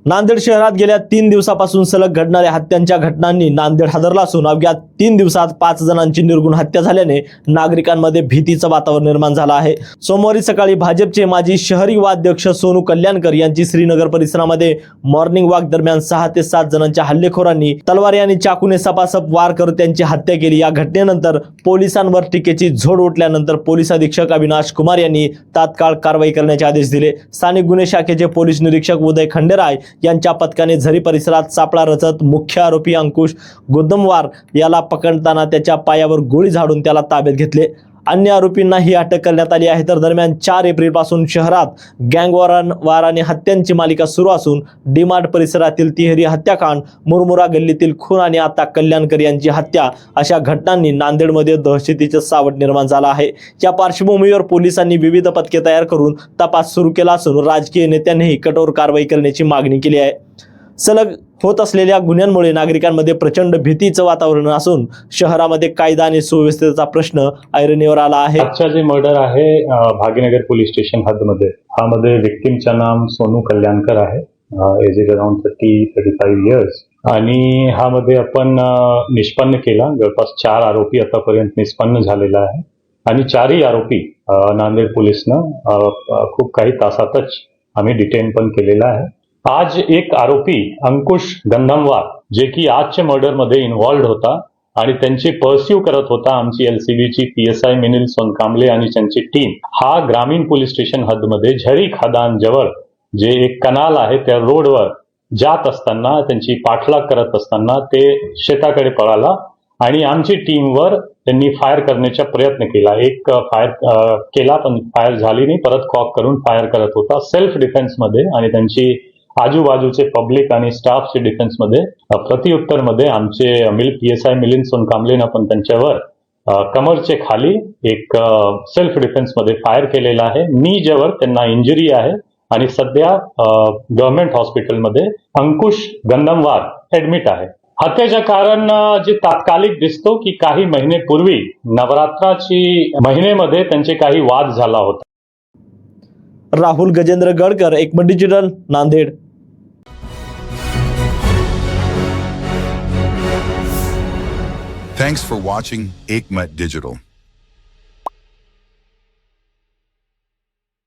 नांदेड शहरात गेल्या 3 दिवसापासून सलग घडणाऱ्या हत्यांच्या घटनांनी नांदेड हादरला असून अवघ्या 3 दिवसात 5 जणांची निर्गुण हत्या झाल्याने नागरिकांमध्ये भीतीचं वातावरण निर्माण झालं आहे। सोमवारी सकाळी भाजपचे माजी शहरी उपाध्यक्ष सोनू कल्याणकर यांची श्रीनगर परिसरामध्ये मॉर्निंग वॉक दरम्यान 6 ते 7 जणांच्या हल्लेखोरांनी तलवार आणि चाकूने सपासप वार करत त्यांची हत्या केली। या घटनेनंतर पोलिसांवर टीकेची झोड उठल्यानंतर पोलीस अधीक्षक अविनाश कुमार यांनी तात्काळ कारवाई करण्याचे आदेश दिले। स्थानिक गुन्हे शाखेचे पोलीस निरीक्षक उदय खंडेराय यांच्या पथकाने झरी परिसरात सापळा रचत मुख्य आरोपी अंकुश गोदमवार याला पकडताना त्याच्या पायावर गोळी झाडून त्याला ताब्यात घेतले। अन्य आरोपींनाही अटक करण्यात आली आहे। तर दरम्यान 4 एप्रिल पासून शहरात गँगवार आणि हत्यांची मालिका सुरू असून डीमार्ट परिसरातील तिहेरी हत्याकांड, मुरमुरा गल्लीतील खून आणि आता कल्याणकर यांची हत्या अशा घटनांनी नांदेडमध्ये दहशतीचे सावट निर्माण झाला आहे। या पार्श्वभूमीवर पोलिसांनी विविध पथके तयार करून तपास सुरू केला असून राजकीय नेत्यांनीही कठोर कारवाई करण्याची मागणी केली आहे। सलग होत असलेल्या गुन्ह्यांमुळे नागरिकांमध्ये प्रचंड भीतीचं वातावरण असून शहरामध्ये कायदा आणि सुव्यवस्थेचा प्रश्न ऐरणीवर आला आहे। आजचा जे मर्डर आहे भाग्यनगर पोलीस स्टेशन हदमध्ये, ह्यामध्ये विक्टिमचं नाम सोनू कल्याणकर आहे, एज अराउंड 30-35 इयर्स, आणि ह्यामध्ये आपण निष्पन्न केला जवळपास 4 आरोपी आतापर्यंत निष्पन्न झालेला आहे आणि 4ही आरोपी नांदेड पोलिसनं खूप काही तासातच आम्ही डिटेन पण केलेला आहे। आज एक आरोपी अंकुश गंधमवार जे की आजच्या मर्डर मध्ये इन्व्हॉल्ड होता आणि त्यांची परस्यू करत होता आमची एलसीबीची PSI मिनिल सोनकांबले आणि त्यांची टीम, हा ग्रामीण पोलीस स्टेशन हदमध्ये झरी खदान जवळ जे एक कनाल आहे त्या रोडवर जात असताना त्यांची पाठलाग करत असताना ते शेताकडे पळाला आणि आमची टीमवर त्यांनी फायर करण्याचा प्रयत्न केला। एक फायर केला पण फायर झाली नाही, परत कॉक करून फायर करत होता सेल्फ डिफेन्स मध्ये आणि त्यांची आजूबाजूचे पब्लिक आणि स्टाफचे डिफेन्स मध्ये प्रत्युत्तर मध्ये आमचे PSI मिलिंद सोनकांबलेनं पण त्यांच्यावर कमरचे खाली एक सेल्फ डिफेन्स मध्ये फायर केलेला आहे। नीजेवर त्यांना इंजुरी आहे आणि सध्या गव्हर्नमेंट हॉस्पिटलमध्ये अंकुश गंधमवार ऍडमिट आहे। हत्येचं कारण जे तात्कालिक दिसतो की काही महिनेपूर्वी नवरात्राची महिनेमध्ये त्यांचे काही वाद झाला होता। राहुल गजेंद्र गडकर, एकमत digital, Nanded. Thanks for watching Ekmat Digital.